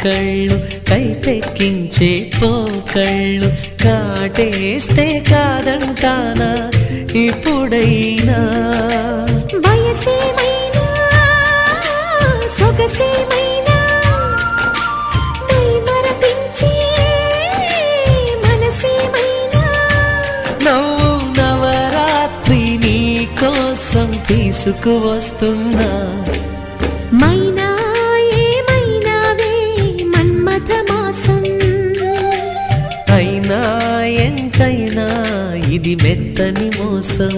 కళ్ళు కైపెక్కించే పోకళ్ళు కాటేస్తే కాదంటానా ఇప్పుడైనా వయసేమైనా సొగసేమైనా మరపించే మనసేమైనా నవ్వు నవరాత్రి నీ కోసం తీసుకువస్తున్నా మైనా ఏమైనావే మన్మథ మాసం అయినా ఎంతైనా ఇది మెత్తని మోసం